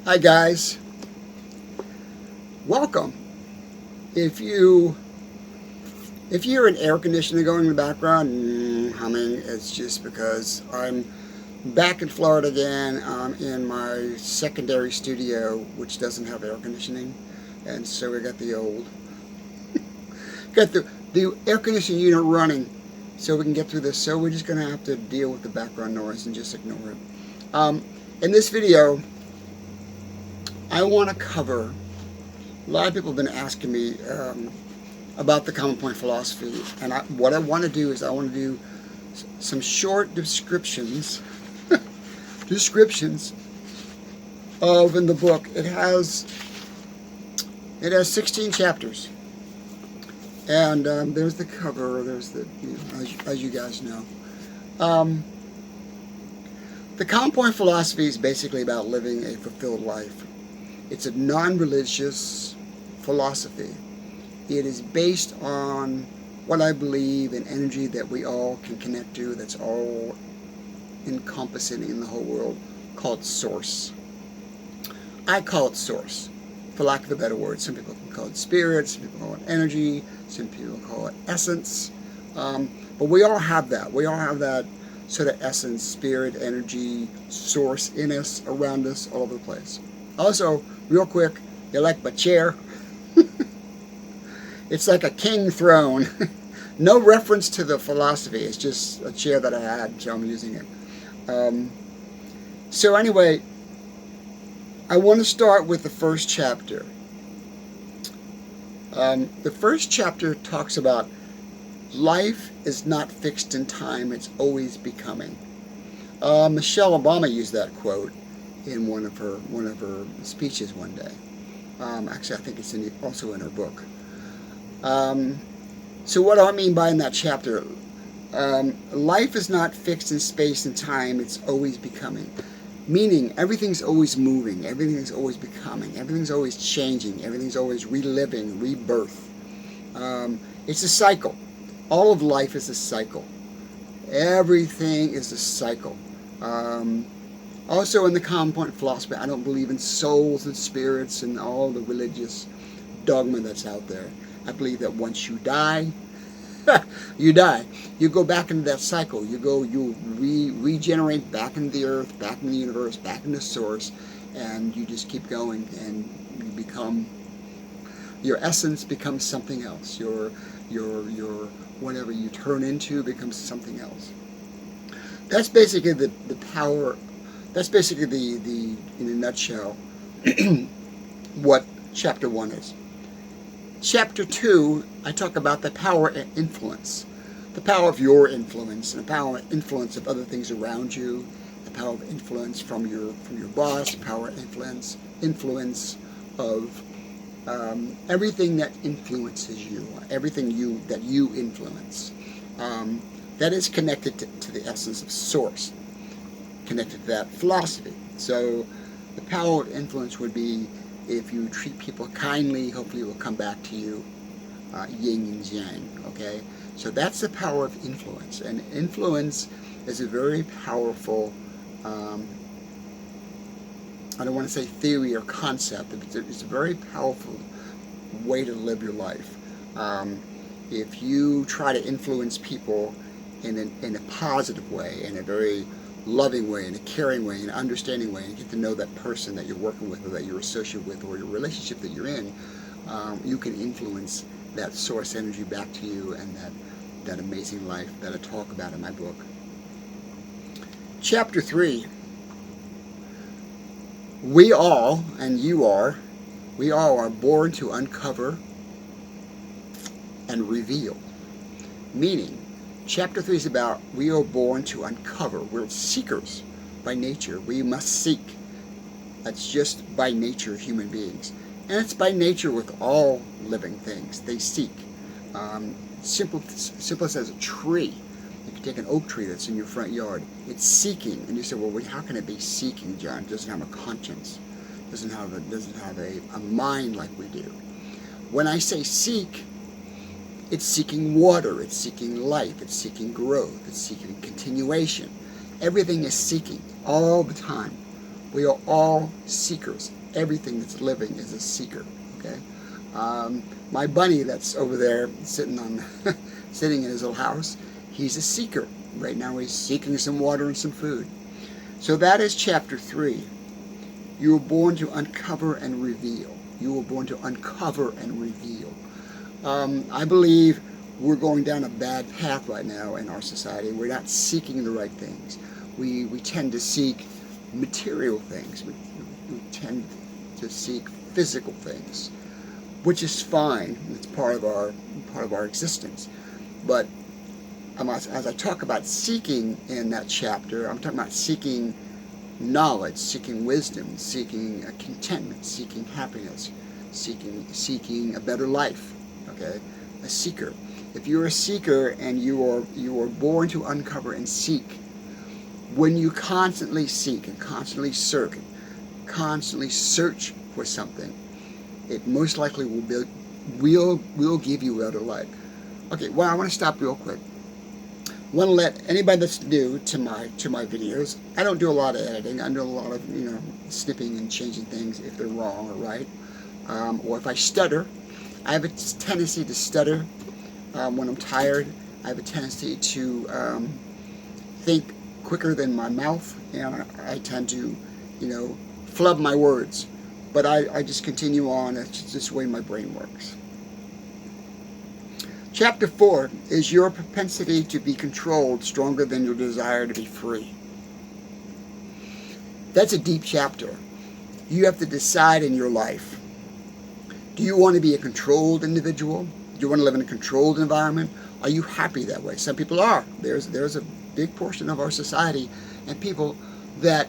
Hi guys, welcome. If you hear an air conditioner going in the background, humming, it's just because I'm back in Florida again. I'm in my secondary studio, which doesn't have air conditioning, and so we got the air conditioning unit running, so we can get through this. So we're just gonna have to deal with the background noise and just ignore it. In this video, I want to cover. A lot of people have been asking me about the common point philosophy, and what I want to do is I want to do some short descriptions of in the book. It has 16 chapters, and there's the cover. There's the as you guys know. The common point philosophy is basically about living a fulfilled life. It's a non-religious philosophy. It is based on what I believe an energy that we all can connect to, that's all encompassing in the whole world, called Source. I call it Source, for lack of a better word. Some people can call it Spirit, some people call it energy, some people call it essence. But we all have that. We all have that sort of essence, spirit, energy, source in us, around us, all over the place. Also, real quick, you like my chair? It's like a king throne. No reference to the philosophy. It's just a chair that I had, so I'm using it. So anyway, I want to start with the first chapter. The first chapter talks about life is not fixed in time, it's always becoming. Michelle Obama used that quote in one of her speeches one day. Actually, I think it's also in her book. So what do I mean by in that chapter? Life is not fixed in space and time, it's always becoming. Meaning, everything's always moving, everything's always becoming, everything's always changing, everything's always reliving, rebirth. It's a cycle. All of life is a cycle. Everything is a cycle. Also in the common point philosophy, I don't believe in souls and spirits and all the religious dogma that's out there. I believe that once you die, you die. You go back into that cycle. You regenerate back into the earth, back into the universe, back into source, and you just keep going, and you become, your essence becomes something else. Your whatever you turn into becomes something else. That's basically the power. That's basically the in a nutshell what chapter 1 is. Chapter 2, I talk about the power and influence, the power of your influence, and the power and influence of other things around you, the power of influence from your boss, the power and influence of everything that influences you, everything that you influence. That is connected to the essence of Source, connected to that philosophy. So the power of influence would be, if you treat people kindly, hopefully it will come back to you, yin and yang, okay? So that's the power of influence. And influence is a very powerful, I don't want to say theory or concept, but it's a very powerful way to live your life. If you try to influence people in a positive way, in a very loving way, in a caring way, in an understanding way, and get to know that person that you're working with or that you're associated with or your relationship that you're in, you can influence that source energy back to you and that amazing life that I talk about in my book. Chapter 3, we all, and you are, we all are born to uncover and reveal. Meaning, Chapter 3 is about we are born to uncover. We're seekers by nature. We must seek. That's just by nature human beings. And it's by nature with all living things. They seek. Simplest as a tree. You can take an oak tree that's in your front yard. It's seeking. And you say, well, how can it be seeking, John? It doesn't have a conscience. It doesn't have a mind like we do. When I say seek, it's seeking water, it's seeking life, it's seeking growth, it's seeking continuation. Everything is seeking all the time. We are all seekers. Everything that's living is a seeker. Okay. My bunny that's over there sitting in his little house, he's a seeker. Right now he's seeking some water and some food. So that is chapter 3. You were born to uncover and reveal. You were born to uncover and reveal. I believe we're going down a bad path right now in our society. We're not seeking the right things. We tend to seek material things. We tend to seek physical things, which is fine. It's part of our existence. But as I talk about seeking in that chapter, I'm talking about seeking knowledge, seeking wisdom, seeking contentment, seeking happiness, seeking a better life. Okay, a seeker. If you're a seeker and you are born to uncover and seek, when you constantly seek and constantly search for something, it most likely will give you a better life. Okay, well, I want to stop real quick. I want to let anybody that's new to my videos, I don't do a lot of editing. I do a lot of snipping and changing things if they're wrong or right, or if I stutter. I have a tendency to stutter when I'm tired. I have a tendency to think quicker than my mouth, and I tend to flub my words. But I just continue on. That's just the way my brain works. Chapter 4 is your propensity to be controlled stronger than your desire to be free. That's a deep chapter. You have to decide in your life. Do you want to be a controlled individual? Do you want to live in a controlled environment? Are you happy that way? Some people are. There's a big portion of our society and people that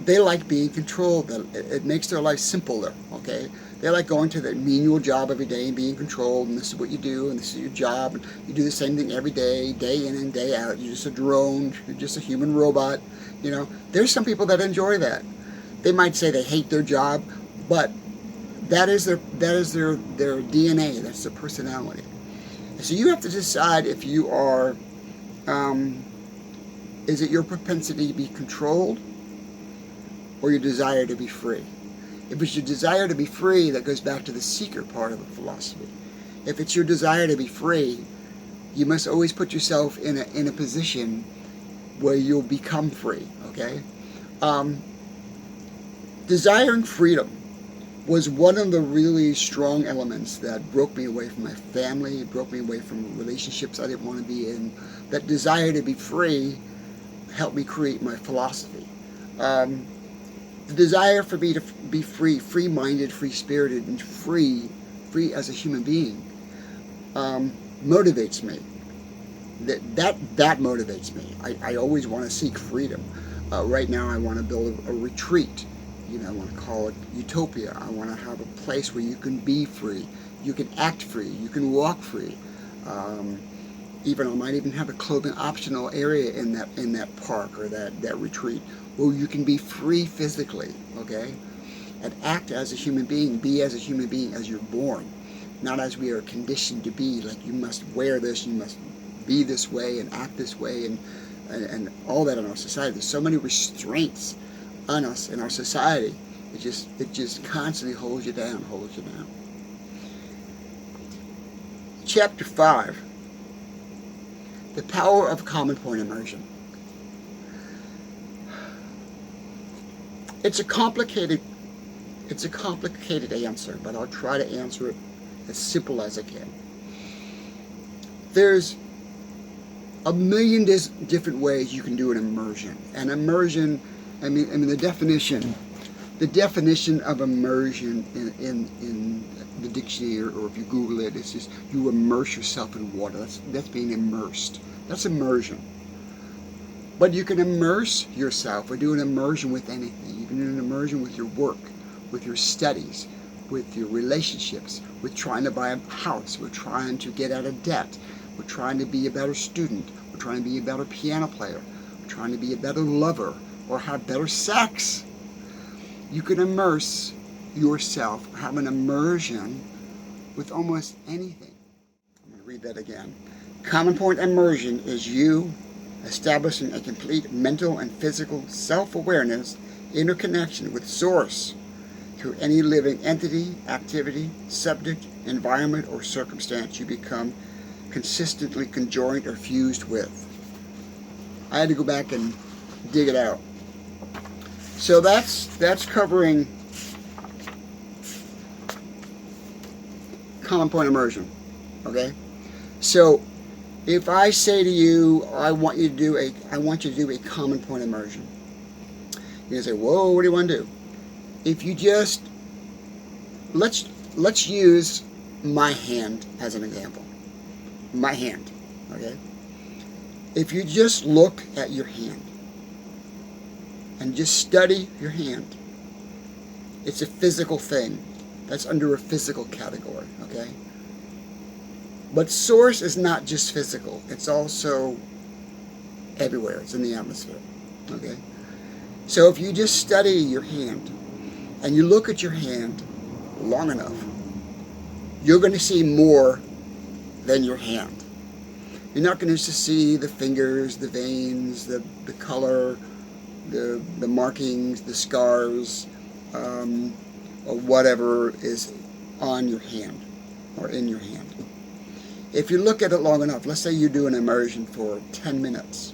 they like being controlled. It makes their life simpler, okay? They like going to their menial job every day and being controlled, and this is what you do, and this is your job, and you do the same thing every day in and day out. You're just a drone, you're just a human robot, There's some people that enjoy that. They might say they hate their job, but that is their DNA, that's their personality. So you have to decide if you are, is it your propensity to be controlled or your desire to be free? If it's your desire to be free, that goes back to the seeker part of the philosophy. If it's your desire to be free, you must always put yourself in a position where you'll become free, okay? Desiring freedom was one of the really strong elements that broke me away from my family, broke me away from relationships I didn't want to be in. That desire to be free helped me create my philosophy. The desire for me to be free, free-minded, free-spirited, and free as a human being motivates me. That motivates me. I always want to seek freedom. Right now I want to build a retreat. I want to call it utopia. I want to have a place where you can be free, you can act free, you can walk free. I might even have a clothing optional area in that park or that retreat where you can be free physically, okay? And act as a human being, be as a human being as you're born, not as we are conditioned to be, like you must wear this, you must be this way and act this way and all that in our society. There's so many restraints on us in our society. It just constantly holds you down. Chapter 5, the power of common point immersion. It's a complicated answer, but I'll try to answer it as simple as I can. There's a million different ways you can do an immersion. An immersion, I mean the definition of immersion in the dictionary, or if you Google it, it's just you immerse yourself in water. That's being immersed. That's immersion. But you can immerse yourself or do an immersion with anything. You can do an immersion with your work, with your studies, with your relationships, with trying to buy a house, with trying to get out of debt, with trying to be a better student, with trying to be a better piano player, with trying to be a better lover, or have better sex. You can immerse yourself, have an immersion with almost anything. I'm going to read that again. Common point immersion is you establishing a complete mental and physical self-awareness interconnection with Source through any living entity, activity, subject, environment, or circumstance you become consistently conjoined or fused with. I had to go back and dig it out. So that's covering common point immersion. Okay? So if I say to you, I want you to do a common point immersion, you're gonna say, whoa, what do you want to do? If you just let's use my hand as an example. My hand, okay? If you just look at your hand and just study your hand, it's a physical thing. That's under a physical category, okay? But Source is not just physical. It's also everywhere. It's in the atmosphere, okay? So if you just study your hand and you look at your hand long enough, you're going to see more than your hand. You're not going to just see the fingers, the veins, the color, the markings, the scars, or whatever is on your hand or in your hand. If you look at it long enough, let's say you do an immersion for 10 minutes,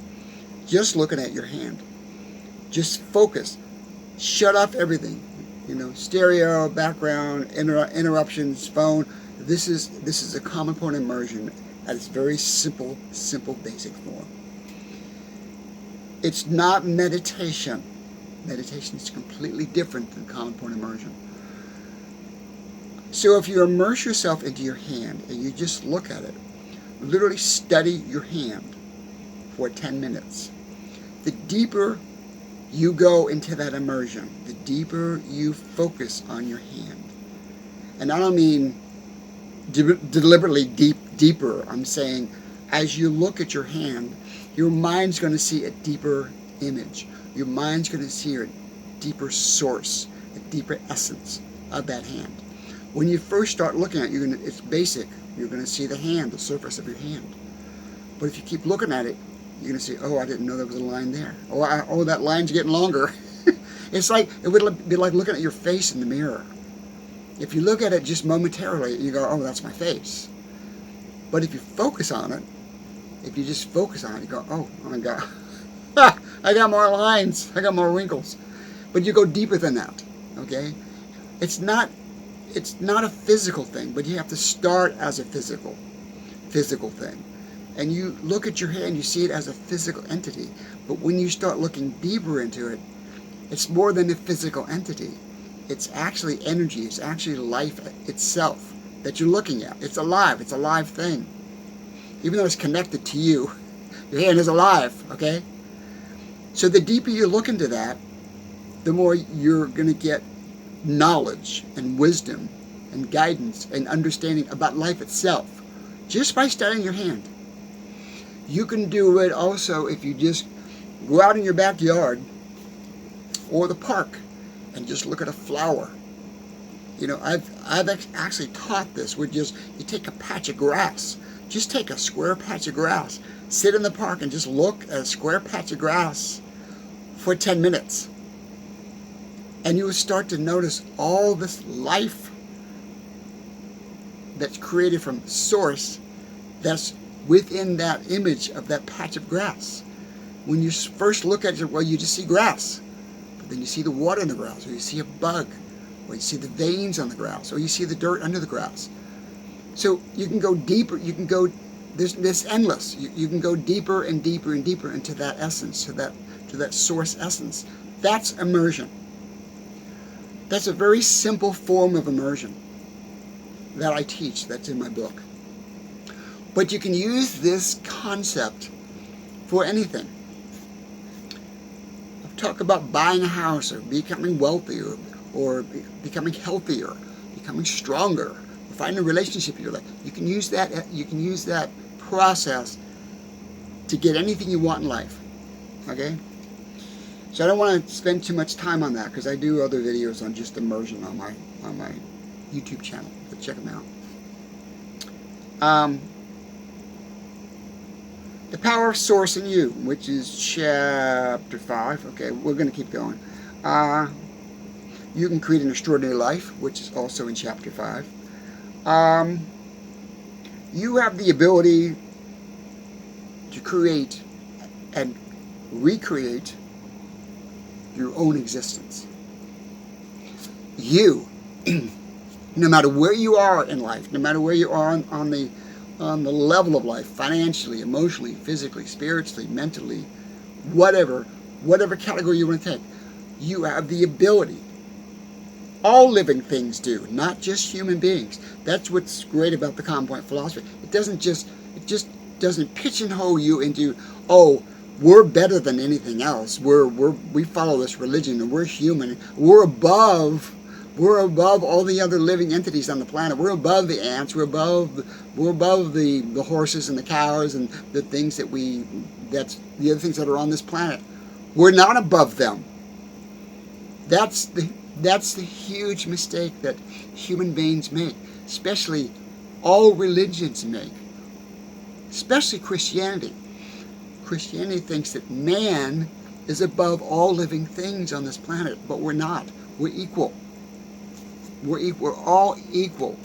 just looking at your hand, just focus, shut off everything, stereo, background, interruptions, phone. This is a common point immersion at its very simple, basic form. It's not meditation. Meditation is completely different than common point immersion. So if you immerse yourself into your hand and you just look at it, literally study your hand for 10 minutes, the deeper you go into that immersion, the deeper you focus on your hand. And I don't mean deliberately deeper. I'm saying as you look at your hand, your mind's going to see a deeper image. Your mind's going to see a deeper source, a deeper essence of that hand. When you first start looking at it, it's basic. You're going to see the hand, the surface of your hand. But if you keep looking at it, you're going to see, oh, I didn't know there was a line there. Oh, that line's getting longer. It would be like looking at your face in the mirror. If you look at it just momentarily, you go, oh, that's my face. But if you focus on it, if you just focus on it, you go, oh my God, I got more lines, I got more wrinkles. But you go deeper than that, okay? It's not a physical thing, but you have to start as a physical thing. And you look at your hand, you see it as a physical entity. But when you start looking deeper into it, it's more than a physical entity. It's actually energy. It's actually life itself that you're looking at. It's alive. It's a live thing. Even though it's connected to you, your hand is alive, okay? So the deeper you look into that, the more you're going to get knowledge and wisdom and guidance and understanding about life itself just by studying your hand. You can do it also if you just go out in your backyard or the park and just look at a flower. I've actually taught this with you take a patch of grass. Just take a square patch of grass, sit in the park and just look at a square patch of grass for 10 minutes. And you will start to notice all this life that's created from Source that's within that image of that patch of grass. When you first look at it, well, you just see grass. But then you see the water in the grass, or you see a bug, or you see the veins on the grass, or you see the dirt under the grass. So you can go deeper, there's endless. You can go deeper and deeper and deeper into that essence, to that Source essence. That's immersion. That's a very simple form of immersion that I teach, that's in my book. But you can use this concept for anything. I've talked about buying a house, or becoming wealthier, or becoming healthier, becoming stronger, or finding a relationship you like. You can use that process to get anything you want in life. Okay? So I don't want to spend too much time on that because I do other videos on just immersion on my YouTube channel. But check them out. The Power of Source in You, which is chapter 5. Okay, we're going to keep going. You can create an extraordinary life, which is also in chapter 5. Um, you have the ability to create and recreate your own existence. You, no matter where you are in life, no matter where you are on the level of life, financially, emotionally, physically, spiritually, mentally, whatever category you want to take, you have the ability. All living things do, not just human beings. That's what's great about the conjoined philosophy. It just doesn't pigeonhole you into, oh, we're better than anything else. We follow this religion and we're human. We're above all the other living entities on the planet. We're above the ants. We're above the horses and the cows and the things that's the other things that are on this planet. We're not above them. That's the huge mistake that human beings make, especially all religions make, especially Christianity. Christianity thinks that man is above all living things on this planet, but we're not. We're equal. We're all equal.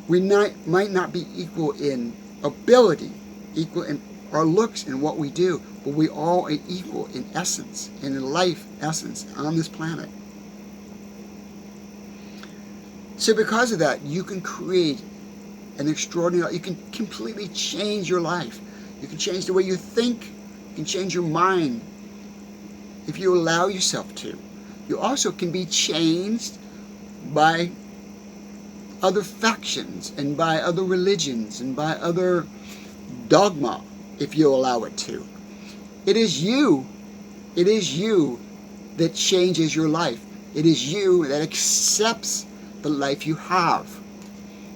We might not be equal in ability, equal in our looks and what we do, but we all are equal in essence, in life essence on this planet. So because of that, you can create an extraordinary, you can completely change your life. You can change the way you think. You can change your mind if you allow yourself to. You also can be changed by other factions and by other religions and by other dogma if you allow it to. It is you that changes your life. It is you that accepts the life you have.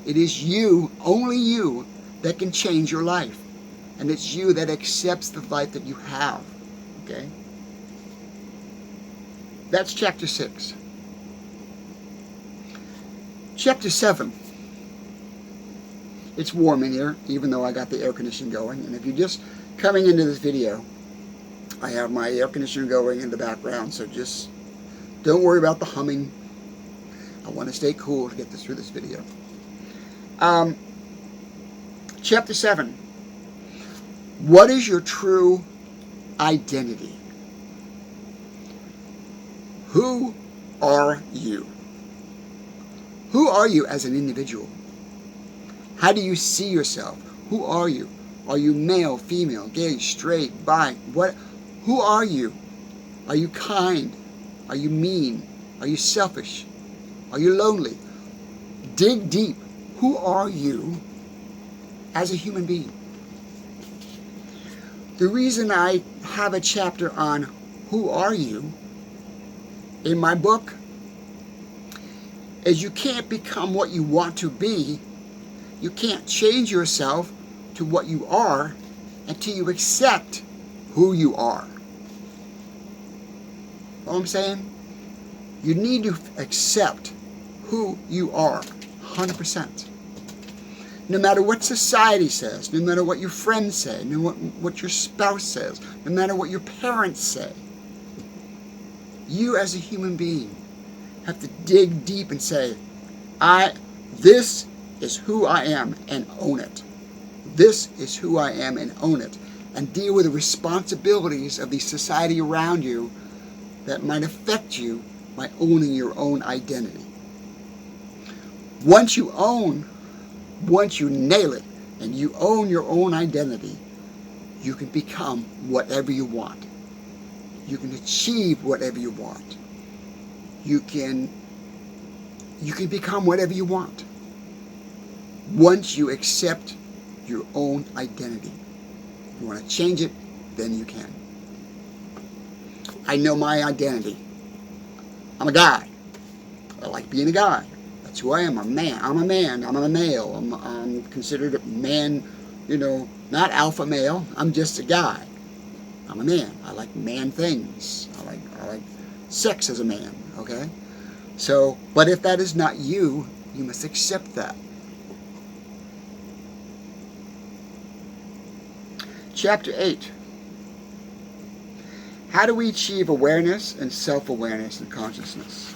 It is you, only you, that can change your life. And it's you that accepts the life that you have. Okay? That's chapter 6. Chapter 7. It's warm in here, even though I got the air conditioning going. And if you're just coming into this video, I have my air conditioner going in the background, so just don't worry about the humming. I want to stay cool to get through this video. Chapter 7. What is your true identity? Who are you? Who are you as an individual? How do you see yourself? Who are you? Are you male, female, gay, straight, bi? Who are you? Are you kind? Are you mean? Are you selfish? Are you lonely? Dig deep. Who are you as a human being? The reason I have a chapter on who are you in my book is you can't become what you want to be. You can't change yourself to what you are until you accept who you are. Know what I'm saying? You need to accept who you are, 100%. No matter what society says, no matter what your friends say, no matter what your spouse says, no matter what your parents say, you as a human being have to dig deep and say, this is who I am, and own it. This is who I am, and own it. And deal with the responsibilities of the society around you that might affect you by owning your own identity. Once you nail it, and you own your own identity, you can become whatever you want. You can achieve whatever you want. You can become whatever you want. Once you accept your own identity. If you want to change it, then you can. I know my identity. I'm a guy. I like being a guy. That's who I am. I'm a man. I'm a man. I'm a male. I'm considered a man, not alpha male. I'm just a guy. I'm a man. I like man things. I like sex as a man, okay? So, but if that is not you, you must accept that. Chapter 8. How do we achieve awareness and self-awareness and consciousness?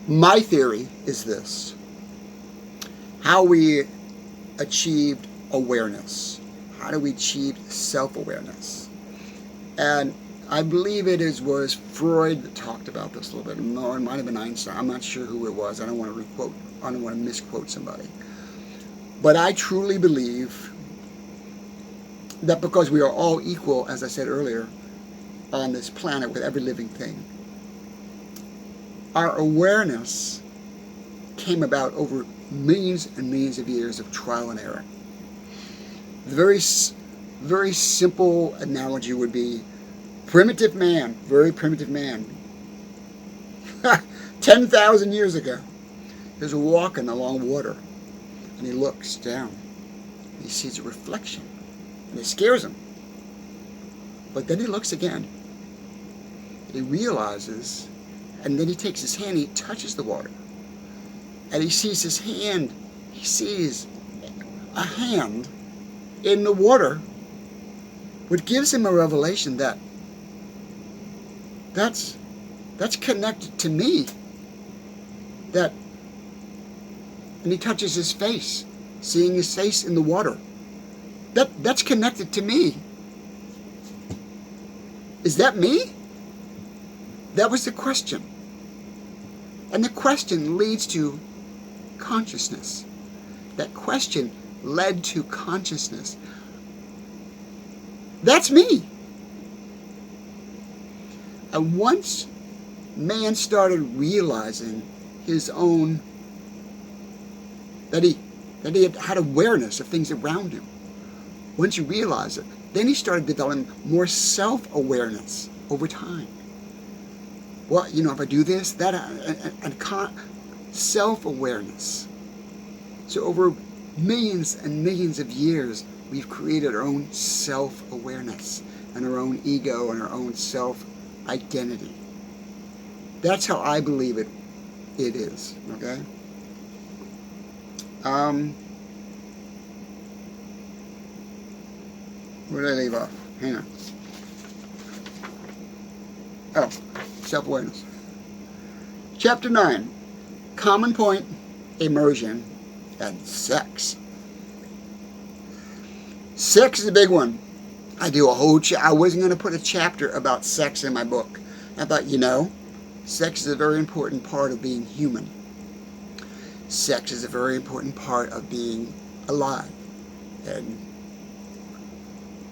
My theory is this. How we achieved awareness. How do we achieve self-awareness? And I believe was Freud that talked about this a little bit. No, it might have been Einstein. I'm not sure who it was. I don't want to misquote somebody. But I truly believe that because we are all equal, as I said earlier, on this planet with every living thing, our awareness came about over millions and millions of years of trial and error. The very simple analogy would be primitive man, very primitive man, 10,000 years ago, is walking along water, and he looks down, and he sees a reflection, and it scares him. But then he looks again, he realizes, and then he takes his hand, he touches the water, and he sees his hand, he sees a hand in the water, which gives him a revelation that's connected to me. And he touches his face, seeing his face in the water. That's connected to me. Is that me? That was the question. And the question leads to consciousness. That question led to consciousness. That's me. And once man started realizing his own, that he had awareness of things around him, once you realize it, then he started developing more self-awareness over time. Well, if I do this, that, and self-awareness. So over millions and millions of years, we've created our own self-awareness and our own ego and our own self-identity. That's how I believe it is, okay? Where did I leave off? Hang on. Oh, self-awareness. Chapter 9, common point, immersion, and sex. Sex is a big one. I do a whole I wasn't going to put a chapter about sex in my book. I thought, sex is a very important part of being human. Sex is a very important part of being alive and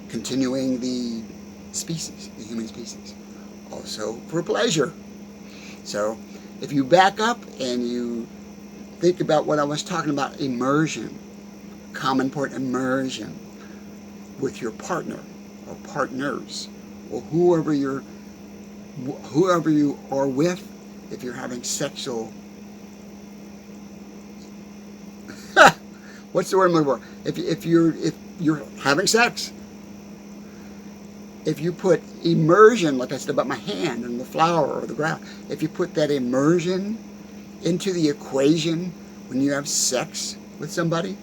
continuing the species, the human species. Also for pleasure. So if you back up and you think about what I was talking about, immersion, common point immersion with your partner or partners or whoever you are with, if you're having sexual what's the word I'm looking for? If you're having sex, if you put immersion, like I said about my hand and the flower or the ground, if you put that immersion into the equation when you have sex with somebody,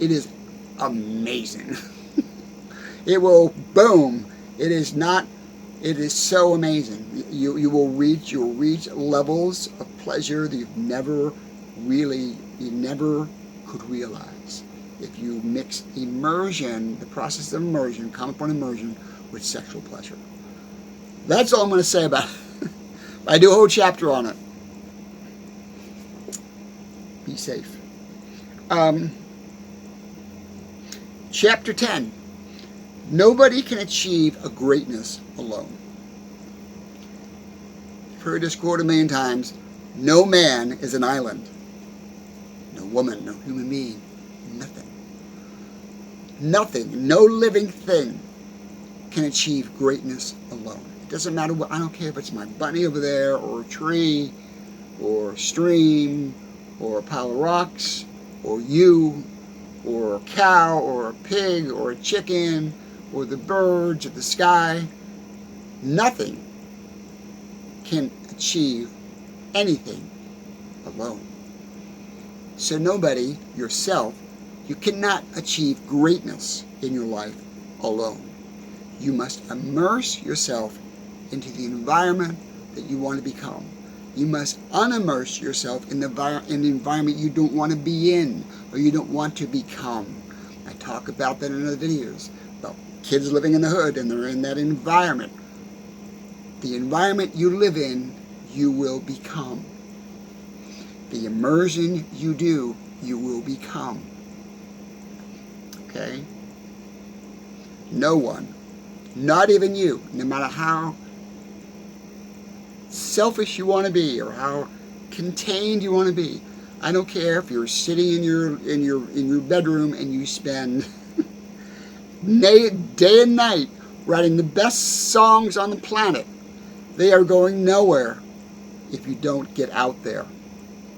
it is amazing. It will boom. It is so amazing. You will reach levels of pleasure that you never could realize if you mix immersion, the process of immersion, common point immersion, with sexual pleasure. That's all I'm going to say about it. I do a whole chapter on it. Be safe. Chapter 10. Nobody can achieve a greatness alone. I've heard this quote a million times. No man is an island. No woman, no human being, nothing. Nothing, no living thing can achieve greatness alone. It doesn't matter what, I don't care if it's my bunny over there, or a tree, or a stream, or a pile of rocks, or you, or a cow, or a pig, or a chicken, or the birds, or the sky. Nothing can achieve anything alone. So nobody, yourself, you cannot achieve greatness in your life alone. You must immerse yourself into the environment that you want to become. You must unimmerse yourself in the environment you don't want to be in or you don't want to become. I talk about that in other videos about kids living in the hood and they're in that environment. The environment you live in, you will become. The immersion you do, you will become. Okay? No one, not even you, no matter how selfish you want to be or how contained you want to be. I don't care if you're sitting in your bedroom and you spend day and night writing the best songs on the planet. They are going nowhere if you don't get out there.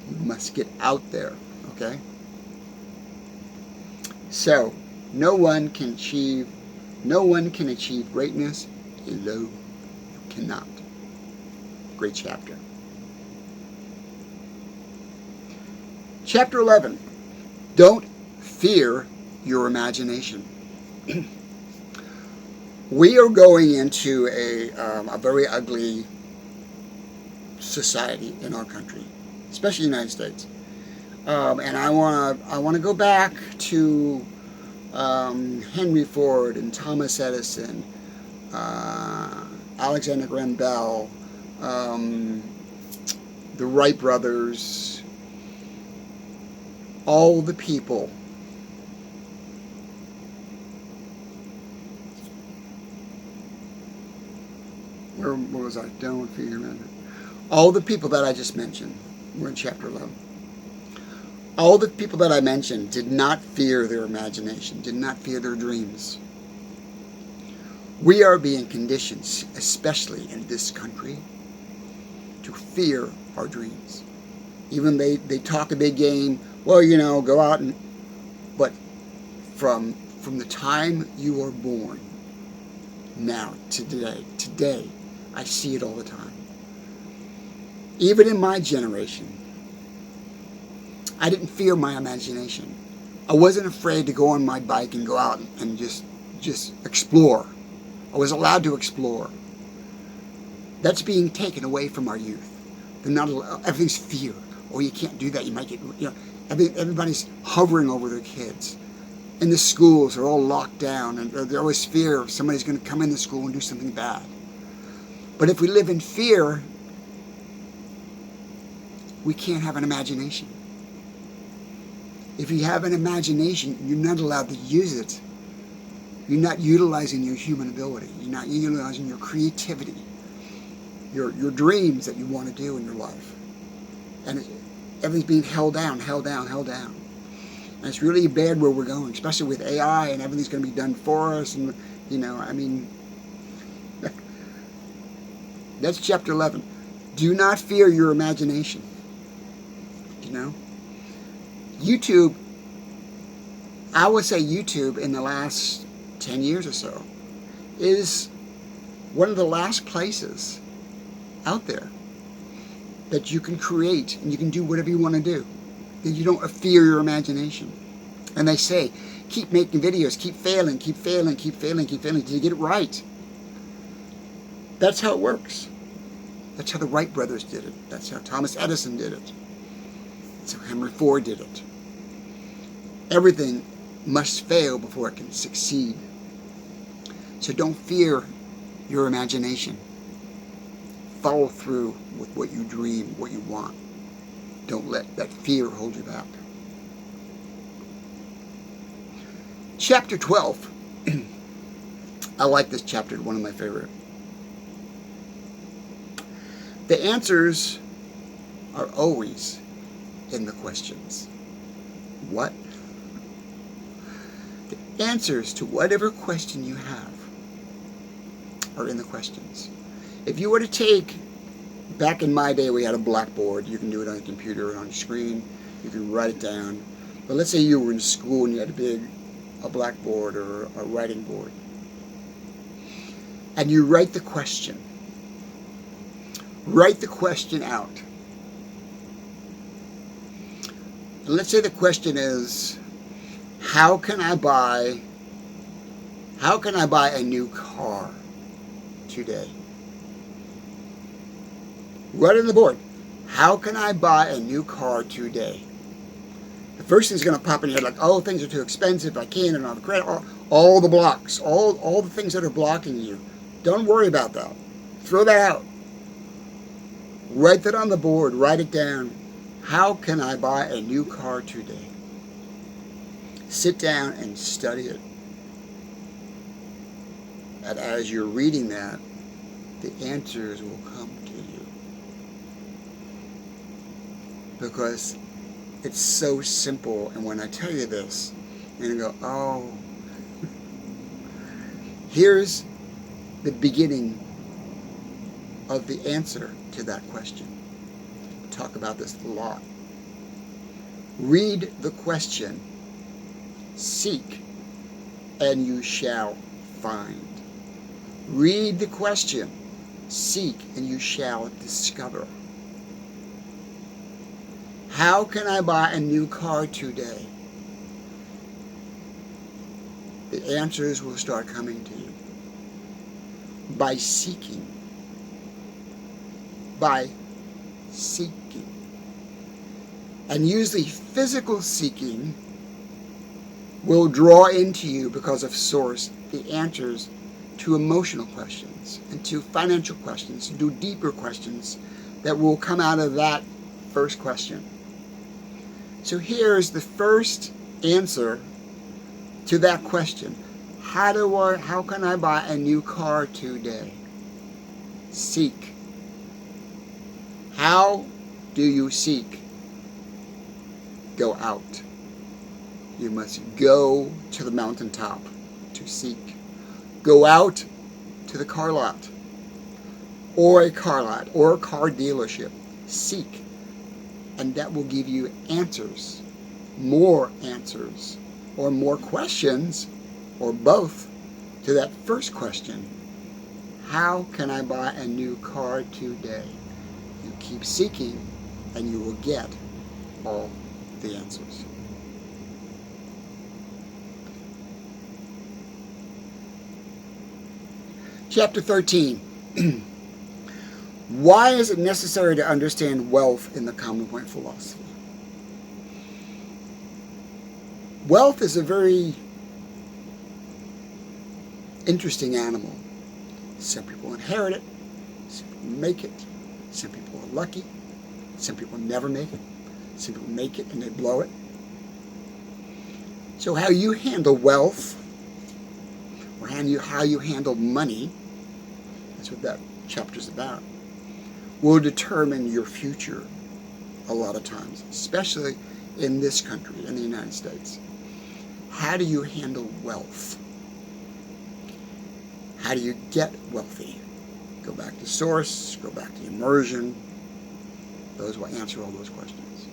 You must get out there, okay? So, no one can achieve greatness alone. You cannot. Great chapter. Chapter 11. Don't fear your imagination. We are going into a very ugly society in our country, especially the United States. And I want to go back to Henry Ford and Thomas Edison, Alexander Graham Bell, the Wright brothers, all the people where was I? Don't fear your imagination. All the people that I just mentioned were in chapter 11. All the people that I mentioned did not fear their imagination, did not fear their dreams. We are being conditioned, especially in this country, to fear our dreams. Even they talk a big game, well, you know, go out and... But from the time you are born, now to today, I see it all the time. Even in my generation, I didn't fear my imagination. I wasn't afraid to go on my bike and go out and just explore. I was allowed to explore. That's being taken away from our youth. They're not allowed, everything's fear. Oh, you can't do that. You might get, you know, everybody's hovering over their kids. And the schools are all locked down, and there's always fear somebody's going to come into school and do something bad. But if we live in fear, we can't have an imagination. If you have an imagination, you're not allowed to use it. You're not utilizing your human ability. You're not utilizing your creativity, your dreams that you want to do in your life. And everything's being held down. And it's really bad where we're going, especially with AI and everything's going to be done for us. And, you know, I mean, that's chapter 11. Do not fear your imagination. You know? YouTube, I would say YouTube in the last 10 years or so is one of the last places out there that you can create and you can do whatever you want to do. That you don't fear your imagination. And they say, keep making videos, keep failing till you get it right. That's how it works. That's how the Wright brothers did it. That's how Thomas Edison did it. That's how Henry Ford did it. Everything must fail before it can succeed. So don't fear your imagination. Follow through with what you dream, what you want. Don't let that fear hold you back. Chapter 12. I like this chapter, one of my favorite. The answers are always in the questions. What? The answers to whatever question you have are in the questions. If you were to take, back in my day we had a blackboard, you can do it on a computer or on a screen, you can write it down. But let's say you were in school and you had a blackboard or a writing board. And you write the question. Write the question out. Let's say the question is, how can I buy How can I buy a new car today? Write it on the board. How can I buy a new car today? The first thing's going to pop in your head like, oh, things are too expensive, I can't, and all the credit, all the blocks, all the things that are blocking you. Don't worry about that. Throw that out. Write that on the board. Write it down. How can I buy a new car today? Sit down and study it. And as you're reading that, the answers will come to you. Because it's so simple, and when I tell you this, you're going to go, oh, here's the beginning of the answer to that question. We talk about this a lot. Read the question. Seek, and you shall find. Read the question. Seek, and you shall discover. How can I buy a new car today? The answers will start coming to you. By seeking. By seeking. And usually physical seeking will draw into you, because of source, the answers to emotional questions and to financial questions, to deeper questions that will come out of that first question. So here's the first answer to that question. How can I buy a new car today? Seek. How do you seek? Go out. You must go to the mountaintop to seek. Go out to the car lot, or a car dealership. Seek. And that will give you answers, more answers, or more questions, or both, to that first question. How can I buy a new car today? You keep seeking, and you will get all the answers. Chapter 13. Why is it necessary to understand wealth in the Common Point philosophy? Wealth is a very interesting animal. Some people inherit it, some people make it, some people are lucky, some people never make it, some people make it and they blow it. So how you handle wealth, or how you handle money, that's what that chapter's about, will determine your future a lot of times, especially in this country, in the United States. How do you handle wealth? How do you get wealthy? Go back to source, go back to immersion. Those will answer all those questions.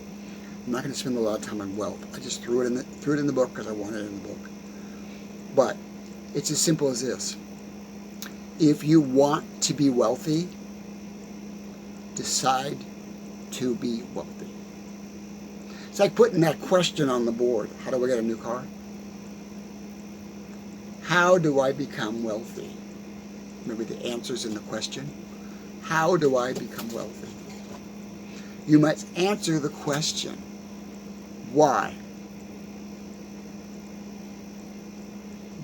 I'm not going to spend a lot of time on wealth. I just threw it in the book because I wanted it in the book. But it's as simple as this. If you want to be wealthy, decide to be wealthy. It's like putting that question on the board. How do I get a new car? How do I become wealthy? Remember the answers in the question? How do I become wealthy? You must answer the question. Why?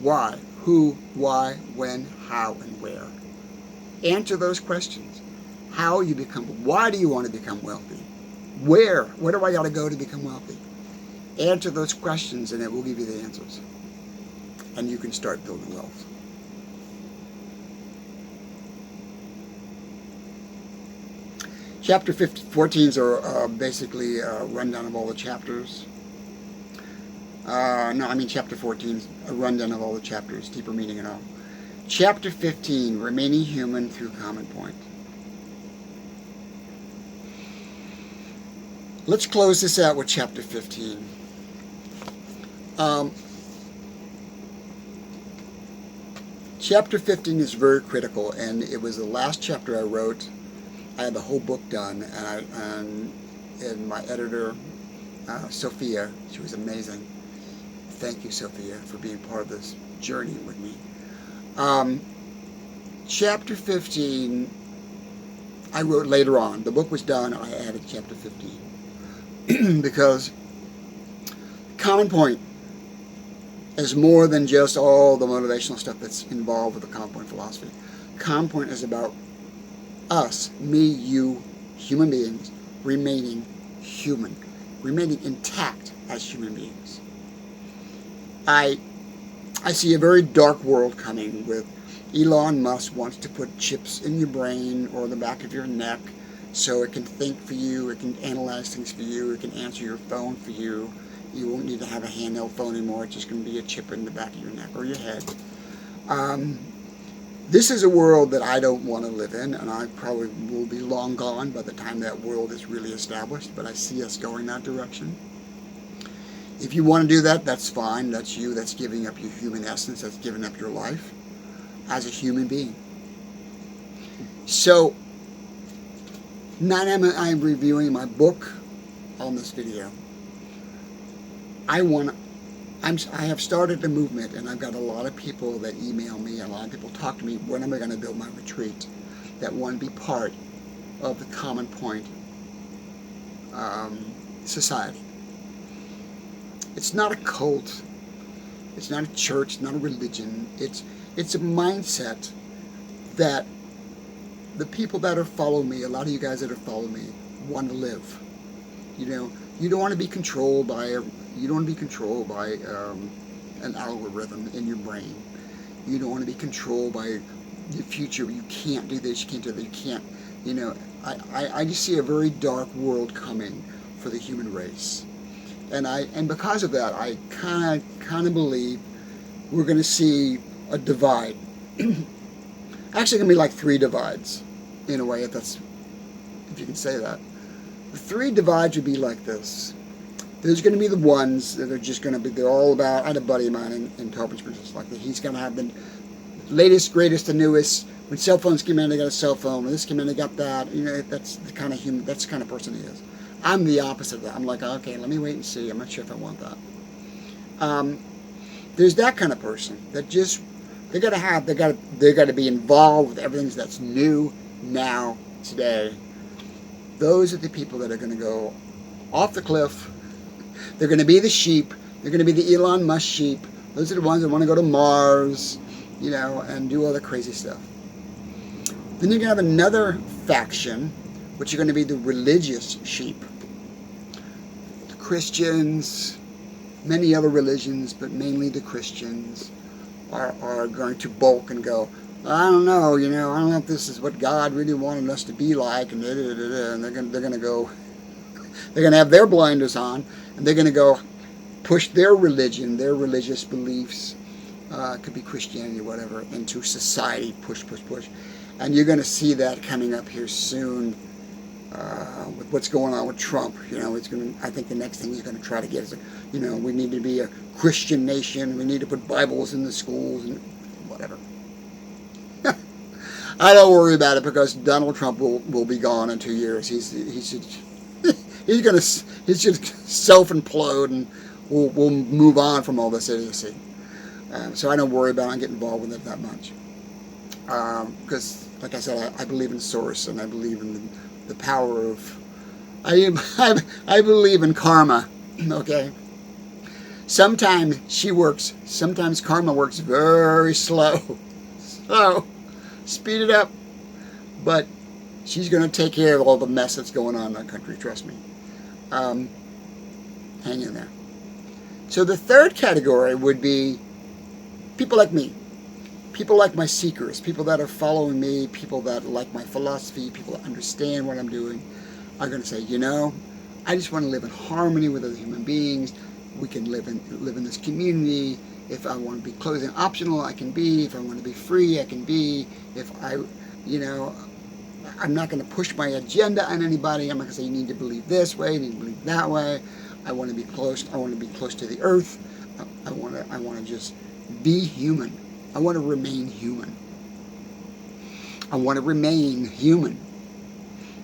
Why? Who, why, when, how, and where? Answer those questions. How you become, why do you want to become wealthy? Where do I got to go to become wealthy? Answer those questions and it will give you the answers. And you can start building wealth. Chapter 14s are basically a rundown of all the chapters. Chapter 14 is a rundown of all the chapters, deeper meaning and all. Chapter 15, remaining human through Common Point. Let's close this out with chapter 15. Chapter 15 is very critical, and it was the last chapter I wrote. I had the whole book done, and my editor, Sophia, she was amazing. Thank you, Sophia, for being part of this journey with me. Chapter 15, I wrote later on. The book was done, I added chapter 15. Because Common Point is more than just all the motivational stuff that's involved with the Common Point philosophy. Common Point is about us, me, you, human beings, remaining human, remaining intact as human beings. I see a very dark world coming with Elon Musk wants to put chips in your brain or the back of your neck so it can think for you, it can analyze things for you, it can answer your phone for you. You won't need to have a handheld phone anymore. It's just going to be a chip in the back of your neck or your head. This is a world that I don't want to live in, and I probably will be long gone by the time that world is really established, but I see us going that direction. If you want to do that, that's fine. That's you. That's giving up your human essence. That's giving up your life as a human being. So, now I'm reviewing my book on this video. I have started a movement, and I've got a lot of people that email me, a lot of people talk to me, when am I going to build my retreat, that want to be part of the Common Point society. It's not a cult, it's not a church, it's not a religion, it's a mindset that the people that are following me, a lot of you guys that are following me, want to live. You know, you don't want to be controlled by an algorithm in your brain. You don't want to be controlled by the future. You can't do this, you can't do that, you can't, you know. I just see a very dark world coming for the human race. And because of that, I kind of believe we're going to see a divide. Actually, going to be like 3 divides, in a way, if you can say that. The 3 divides would be like this. There's going to be the ones that are just going to be, they're all about, I had a buddy of mine in Tarpon Springs like that. He's going to have the latest, greatest, the newest. When cell phones came in, they got a cell phone. When this came in, they got that. You know, that's the kind of person he is. I'm the opposite of that. I'm like, okay, let me wait and see. I'm not sure if I want that. There's that kind of person that just, they got to be involved with everything that's new now, today. Those are the people that are going to go off the cliff. They're going to be the sheep. They're going to be the Elon Musk sheep. Those are the ones that want to go to Mars, you know, and do all the crazy stuff. Then you're going to have another faction, which are going to be the religious sheep. The Christians, many other religions, but mainly the Christians, are going to bulk and go, I don't know, you know, I don't know if this is what God really wanted us to be like, and they're going to go, they're going to have their blinders on, and they're going to go push their religion, their religious beliefs, could be Christianity or whatever, into society, push. And you're going to see that coming up here soon with what's going on with Trump. You know, I think the next thing he's going to try to get is, you know, we need to be a Christian nation, we need to put Bibles in the schools and whatever. I don't worry about it because Donald Trump will be gone in 2 years. He's just self-implode, and we'll move on from all this idiocy. So I don't worry about it and get involved with it that much. Because, like I said, I believe in Source, and I believe in the power of. I believe in karma. Okay. Sometimes karma works very slow. So, speed it up. But she's going to take care of all the mess that's going on in our country, trust me. Hang in there. So the third category would be people like me. People like my seekers, people that are following me, people that like my philosophy, people that understand what I'm doing, are going to say, you know, I just want to live in harmony with other human beings. We can live in this community. If I want to be clothing optional, I can be. If I want to be free, I can be. If I'm not going to push my agenda on anybody. I'm not going to say you need to believe this way, you need to believe that way. I want to be close. I want to be close to the earth. I want to just be human. I want to remain human. I want to remain human.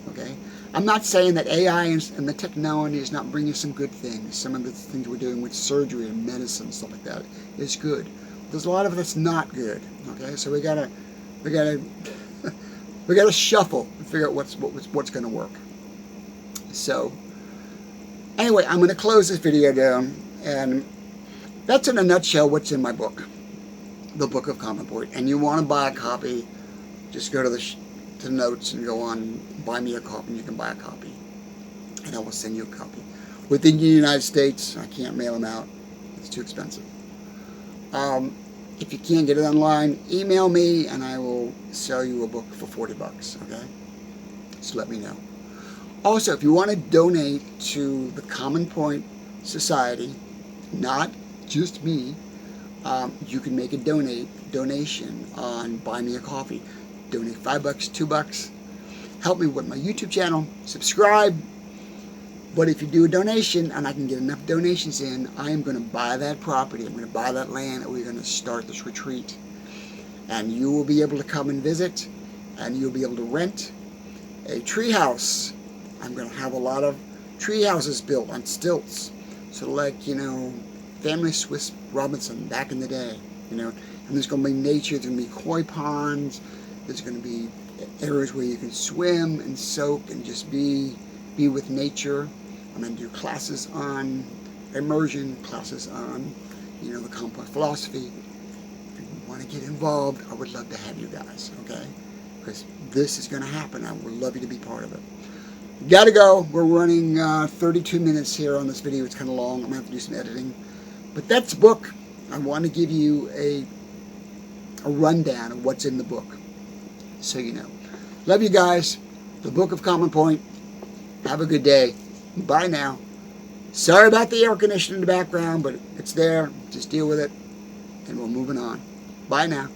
Okay? I'm not saying that AI and the technology is not bringing some good things. Some of the things we're doing with surgery and medicine and stuff like that is good. there's a lot of it that's not good. Okay, so we gotta shuffle and figure out what's going to work. So anyway, I'm going to close this video down, and that's in a nutshell what's in my book, the Book of Common Point. And you want to buy a copy, just go to the notes and go on buy me a copy, and you can buy a copy, and I will send you a copy. Within the United States, I can't mail them out. It's too expensive. If you can't get it online, email me and I will sell you a book for $40, okay? Just let me know. Also, if you want to donate to the Common Point Society, not just me, you can make a donation on Buy Me a Coffee. Donate $5, $2. Help me with my YouTube channel. Subscribe. But if you do a donation, and I can get enough donations in, I am going to buy that property. I'm going to buy that land, and we're going to start this retreat. And you will be able to come and visit, and you'll be able to rent a tree house. I'm going to have a lot of tree houses built on stilts. So like, you know, Family Swiss Robinson back in the day, you know. And there's going to be nature, there's going to be koi ponds, there's going to be areas where you can swim and soak and just be with nature. I'm going to do classes on immersion, classes on, you know, the Common Point philosophy. If you want to get involved, I would love to have you guys, okay? Because this is going to happen. I would love you to be part of it. Gotta go. We're running 32 minutes here on this video. It's kind of long. I'm going to have to do some editing. But that's the book. I want to give you a rundown of what's in the book, so you know. Love you guys. The Book of Common Point. Have a good day. Bye now. Sorry about the air conditioning in the background, but it's there. Just deal with it, and we're moving on. Bye now.